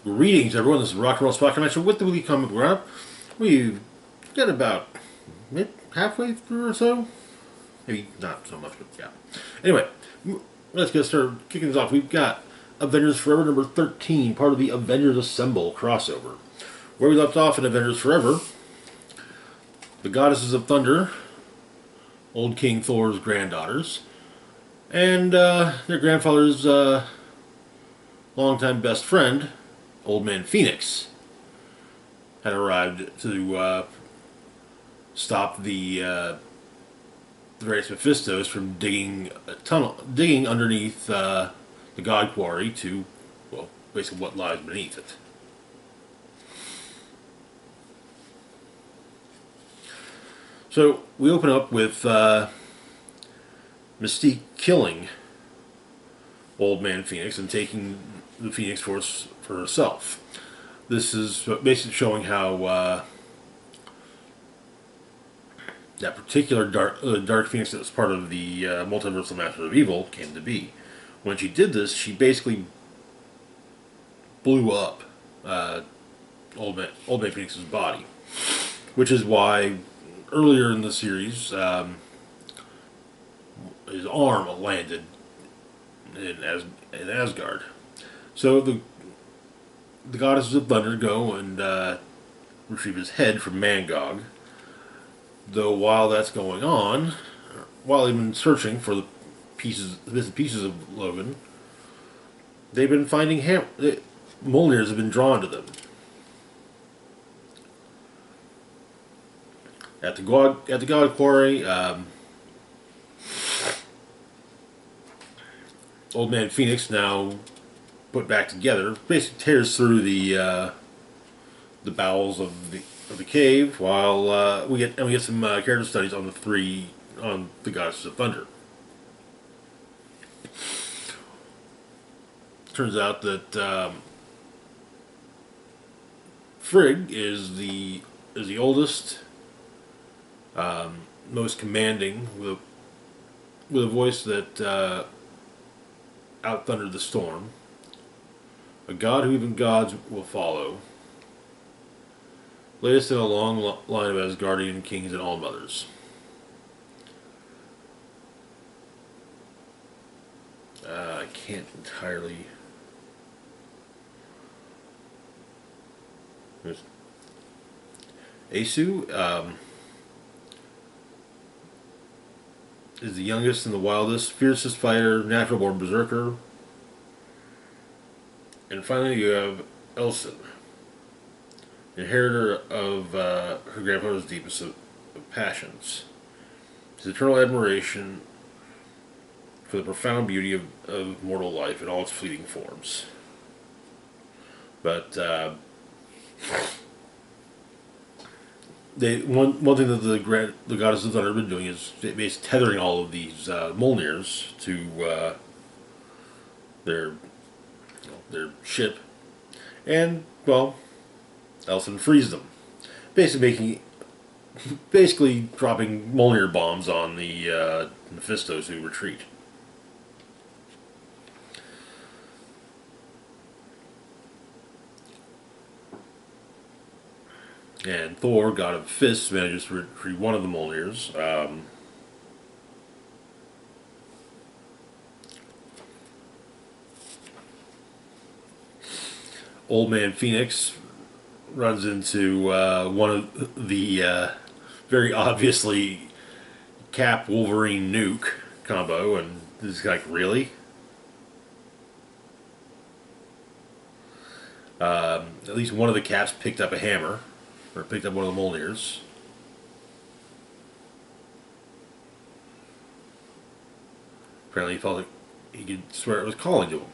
Greetings, everyone. This is Rock and Roll Spot Connection with the Weekly Comic Roundup. We've got about halfway through or so. Maybe not so much, but yeah. Anyway, let's get started kicking this off. We've got Avengers Forever number 13, part of the Avengers Assemble crossover. Where we left off in Avengers Forever, the Goddesses of Thunder, Old King Thor's granddaughters, and their grandfather's longtime best friend, Old Man Phoenix, had arrived to stop the various Mephistos from digging a tunnel, digging underneath the God Quarry to, well, basically what lies beneath it. So we open up with Mystique killing Old Man Phoenix and taking the Phoenix Force for herself. This is basically showing how that particular Dark Phoenix that was part of the Multiversal Masters of Evil came to be. When she did this, she basically blew up Old Man Phoenix's body, which is why earlier in the series his arm landed in Asgard. So the Goddesses of Thunder go and retrieve his head from Mangog. Though while that's going on, while they've been searching for the pieces of Logan, they've been finding Mjolnirs have been drawn to them. At the God Quarry, Old Man Phoenix, now put back together, basically tears through the bowels of the cave, while we get some character studies on the Goddesses of Thunder. Turns out that Frigg is the oldest, most commanding, with a voice that out-thundered the storm. A god who even gods will follow. Latest in a long line of Asgardian kings and all-mothers. I can't entirely... Asu is the youngest and the wildest, fiercest fighter, natural-born berserker. And finally you have Elson, inheritor of her grandfather's deepest of passions. His eternal admiration for the profound beauty of mortal life in all its fleeting forms. But one thing that the Goddesses of Thunder have been doing is basically tethering all of these Mjolnirs to their ship, and well, Elson frees them, basically dropping Mjolnir bombs on the Mephistos who retreat. And Thor, god of fists, manages to retrieve one of the Mjolnirs. Old Man Phoenix runs into one of the very obviously Cap Wolverine nuke combo, and this is like, really? At least one of the Caps picked up a hammer, or picked up one of the Mjolnirs. Apparently he felt like he could swear it was calling to him.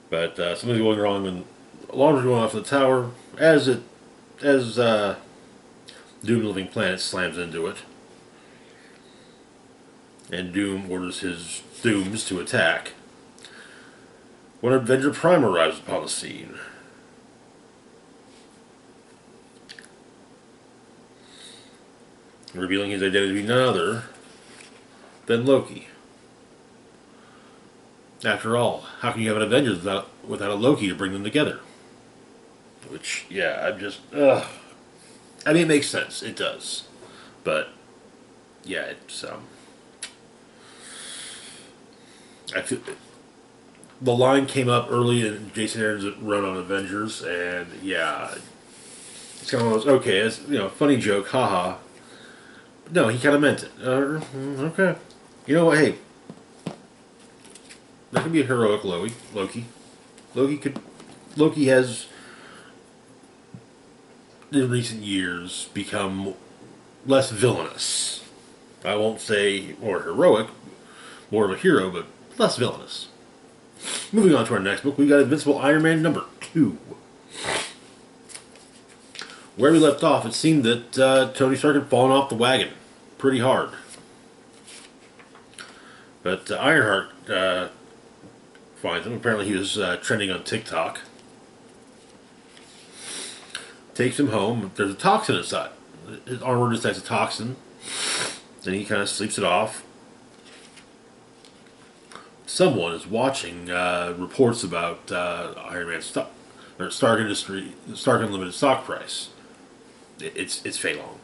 But something's going wrong when alarms are going off the tower as Doom Living Planet slams into it. And Doom orders his Dooms to attack. When Avenger Prime arrives upon the scene. Revealing his identity to be none other than Loki. After all, how can you have an Avengers without a Loki to bring them together? Which, yeah, I'm just, ugh. I mean, it makes sense. It does. But, yeah, it's, I feel, the line came up early in Jason Aaron's run on Avengers, and yeah, it's kind of one of those, okay, it's, funny joke, haha. No, he kind of meant it. Okay. You know what, hey, that could be a heroic Loki. Loki could, Loki has, in recent years, become less villainous. I won't say more heroic, more of a hero, but less villainous. Moving on to our next book, we got Invincible Iron Man #2. Where we left off, it seemed that Tony Stark had fallen off the wagon pretty hard. But Ironheart finds him. Apparently he was trending on TikTok. Takes him home. There's a toxin inside. His armor detects a toxin. Then he kind of sleeps it off. Someone is watching reports about Iron Man stock, or Stark Unlimited stock price. It's Fei Long.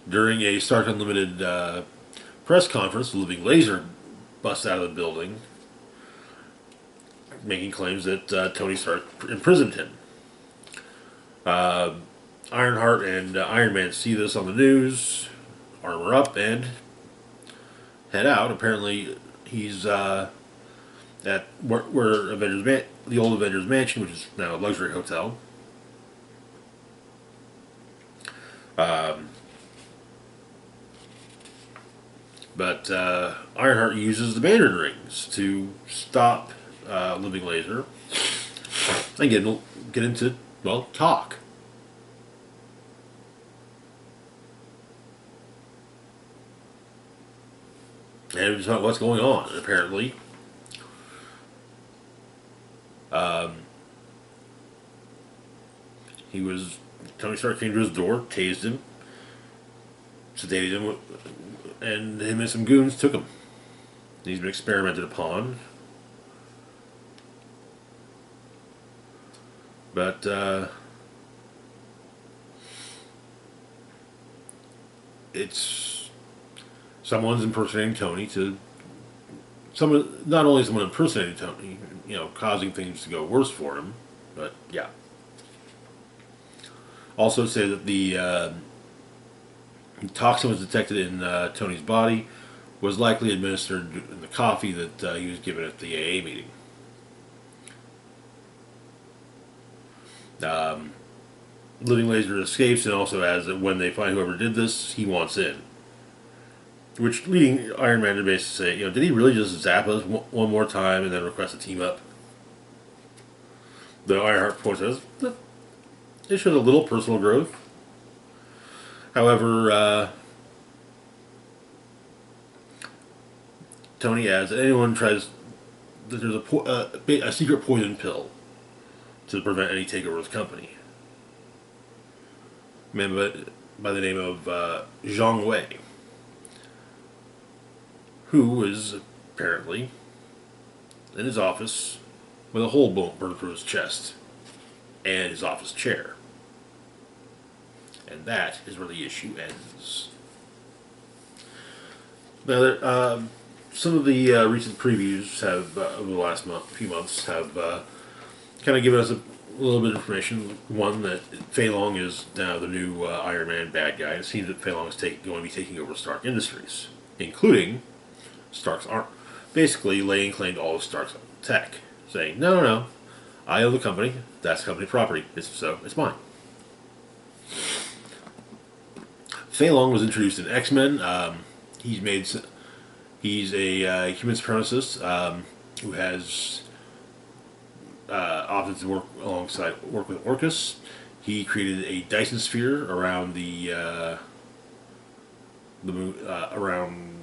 During a Stark Unlimited press conference, the Living Laser busts out of the building, making claims that Tony Stark imprisoned him. Ironheart and Iron Man see this on the news, armor up, and head out. Apparently, he's at where the old Avengers Mansion, which is now a luxury hotel. But Ironheart uses the Mandarin rings to stop Living Laser and get him to, well, talk. And it's about what's going on. And apparently, Tony Stark came to his door, tased him, sedated him, and him and some goons took him. He's been experimented upon. But it's someone's impersonating Tony not only someone impersonating Tony, causing things to go worse for him, but yeah. Also say that the toxin was detected in Tony's body, was likely administered in the coffee that he was given at the AA meeting. Living Laser escapes, and also adds that when they find whoever did this, he wants in. Which leading Iron Man to basically say, did he really just zap us one more time and then request a team up? The Ironheart points out that it shows a little personal growth. However, Tony adds that anyone tries that there's a secret poison pill to prevent any takeover of the company. A man by the name of Zhang Wei, who is apparently in his office with a hole burned through his chest and his office chair. And that is where the issue ends. Now, some of the recent previews have, over the last few months, have kind of given us a little bit of information. One, that Fei Long is now the new Iron Man bad guy. It seems that Fei Long is going to be taking over Stark Industries, including Stark's arm, basically laying claim to all of Stark's tech, saying, no, I own the company, that's company property, it's mine. Fei Long was introduced in X-Men. He's a human supremacist who has opted to work with Orcus. He created a Dyson sphere around the moon, around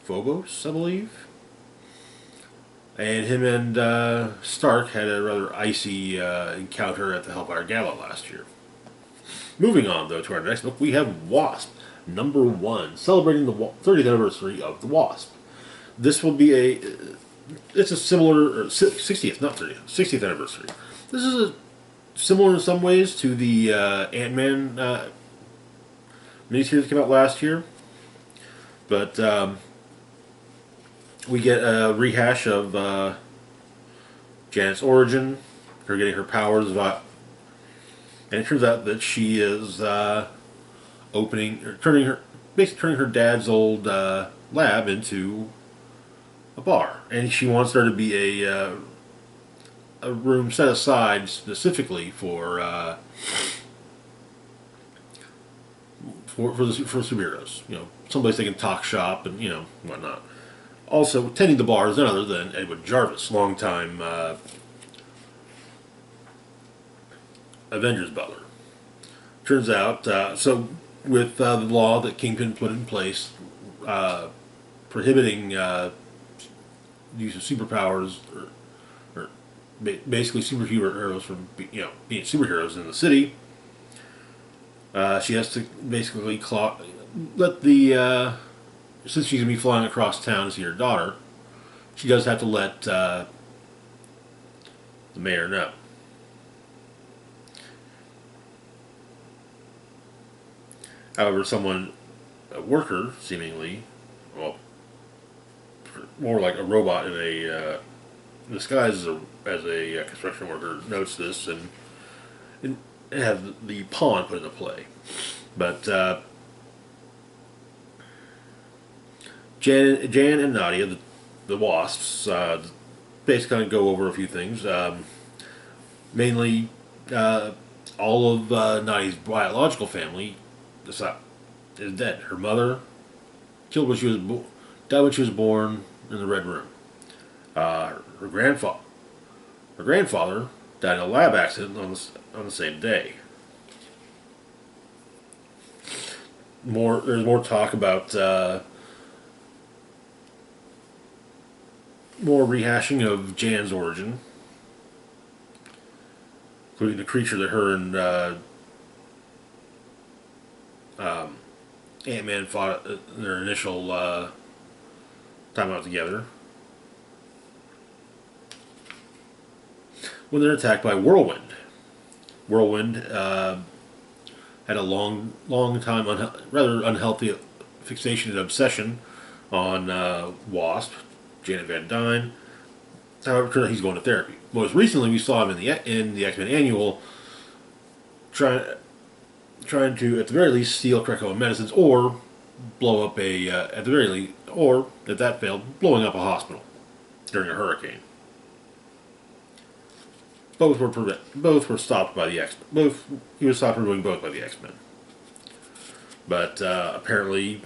Phobos, I believe. And him and Stark had a rather icy encounter at the Hellfire Gala last year. Moving on, though, to our next book, we have Wasp #1, celebrating the 30th anniversary of the Wasp. This will be it's a similar, 60th, not 30th, 60th anniversary. This is similar in some ways to the Ant-Man miniseries that came out last year. But we get a rehash of Janet's origin, her getting her powers, and it turns out that she is basically turning her dad's old lab into a bar, and she wants there to be a room set aside specifically for superheroes. You know, someplace they can talk shop and whatnot. Also, tending the bar is none other than Edward Jarvis, longtime Avengers butler. Turns out, so with the law that Kingpin put in place, prohibiting use of superpowers or basically superheroes from being superheroes in the city, she has to basically let the since she's gonna be flying across town to see her daughter, she does have to let the mayor know. However, a worker, seemingly, well, more like a robot in a disguise as a construction worker, notes this and have the pawn put into play. But Jan and Nadia, the Wasps, basically kind of go over a few things. Mainly, all of Nadia's biological family is dead. Her mother died when she was born in the Red Room. Her grandfather died in a lab accident on the same day. There's more talk about more rehashing of Jan's origin, including the creature that her and Ant-Man fought in their initial time out together. When they're attacked by Whirlwind. Whirlwind had a long time, rather unhealthy fixation and obsession on Wasp, Janet Van Dyne. However, it turns out he's going to therapy. Most recently, we saw him in the X-Men Annual trying to, at the very least, steal Krakoa medicines or blow up at the very least, or if that failed, blowing up a hospital during a hurricane. Both were stopped by the X-Men. He was stopped from doing both by the X-Men. But apparently,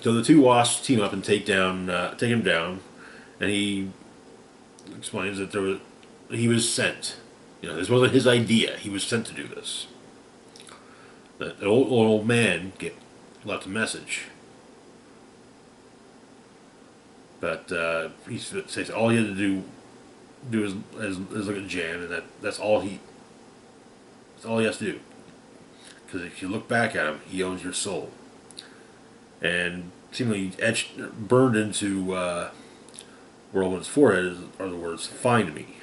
so the two Wasps team up and take him down, and he explains that he was sent. This wasn't his idea. He was sent to do this. The old man left a message. But he says all he had to do is look at Jan, and that's all he has to do. Because if you look back at him, he owns your soul. And seemingly burned into Whirlwind's forehead are the words "Find me."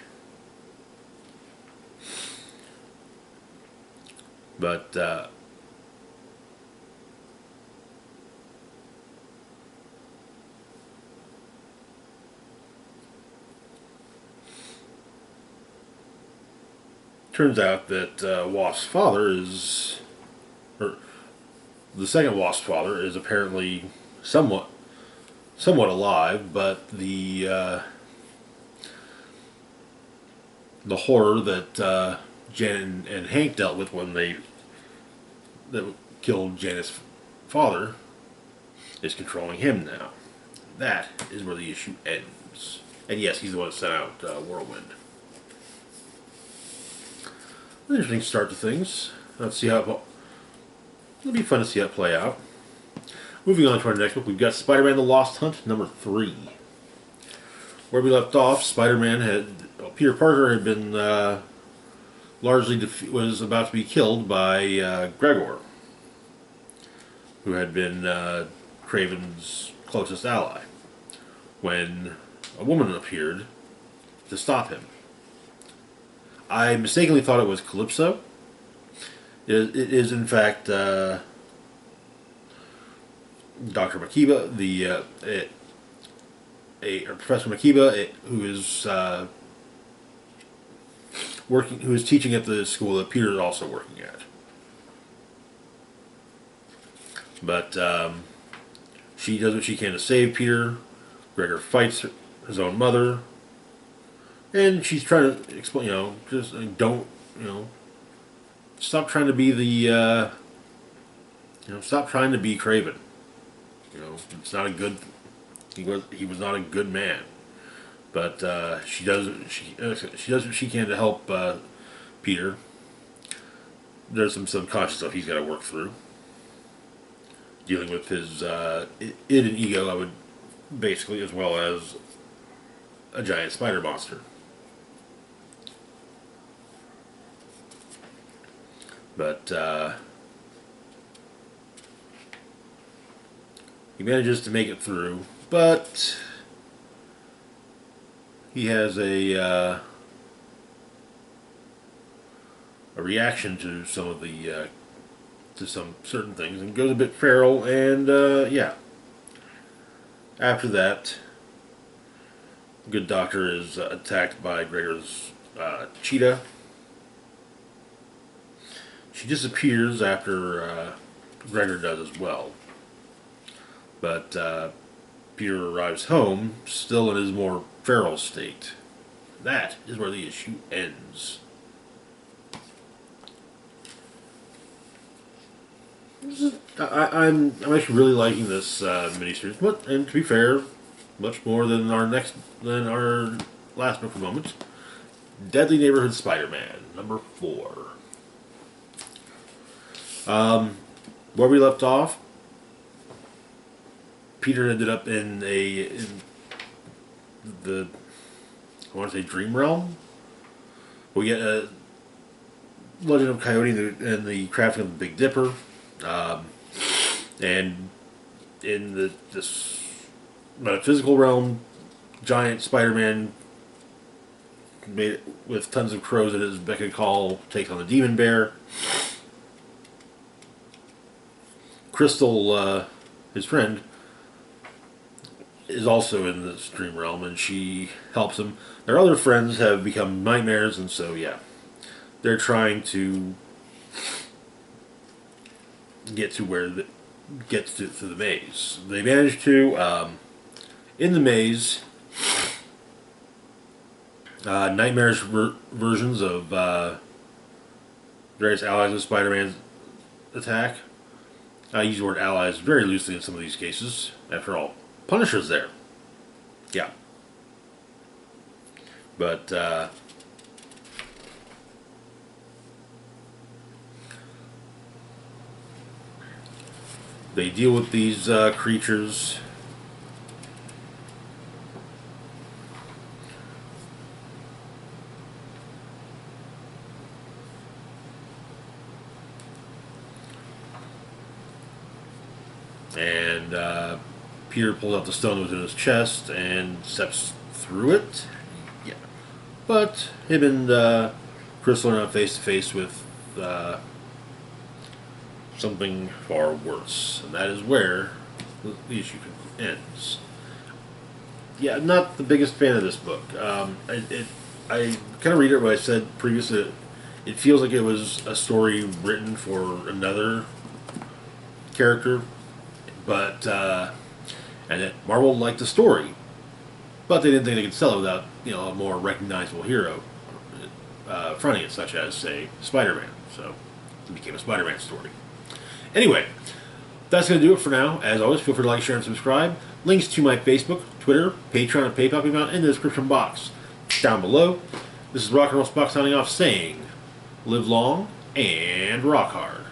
But turns out that Wasp's father or the second Wasp's father is apparently somewhat alive, but the horror that Jan and Hank dealt with when that killed Janet's father is controlling him now. That is where the issue ends. And yes, he's the one that sent out Whirlwind. An interesting start to things. It'll be fun to see how it play out. Moving on to our next book, we've got Spider-Man: The Lost Hunt, #3. Where we left off, Peter Parker had been largely was about to be killed by Gregor, who had been Craven's closest ally, when a woman appeared to stop him. I mistakenly thought it was Calypso. It is, in fact, Dr. Makiba, Professor Makiba, who is who is teaching at the school that Peter is also working at. But she does what she can to save Peter. Gregor fights his own mother, and she's trying to explain, just don't, stop trying to be the, stop trying to be Craven. It's not a good. He was not a good man, but she does what she can to help Peter. There's some subconscious stuff he's got to work through, dealing with his id and ego. I would basically, as well as a giant spider monster. But he manages to make it through, but he has a reaction to some of the to some certain things, and goes a bit feral. And yeah, after that, the good doctor is attacked by Gregor's cheetah. She disappears after Gregor does as well. But Peter arrives home, still in his more feral state. That is where the issue ends. I'm actually really liking this miniseries, and to be fair, much more than our last book for the moment. Deadly Neighborhood Spider-Man, number 4. Where we left off, Peter ended up in the I want to say dream realm. We get a Legend of Coyote and the crafting of the Big Dipper, and in this metaphysical realm, giant Spider-Man made with tons of crows at his beck and call takes on the Demon Bear. Crystal, his friend, is also in this dream realm, and she helps him. Their other friends have become nightmares, and so yeah, they're trying to get to the maze. They manage to in the maze. Nightmarish versions of various allies of Spider-Man's attack. I use the word allies very loosely in some of these cases. After all, Punisher's there. Yeah. But, they deal with these creatures. And Peter pulls out the stone that was in his chest and steps through it. Yeah. But him and Crystal are now face to face with something far worse. And that is where the issue ends. Yeah, I'm not the biggest fan of this book. I kind of read it what I said previously. It feels like it was a story written for another character. But, and that Marvel liked the story, but they didn't think they could sell it without, a more recognizable hero fronting it, such as, say, Spider-Man. So, it became a Spider-Man story. Anyway, that's going to do it for now. As always, feel free to like, share, and subscribe. Links to my Facebook, Twitter, Patreon, and PayPal account in the description box down below. This is Rock and Roll Spock signing off saying, live long and rock hard.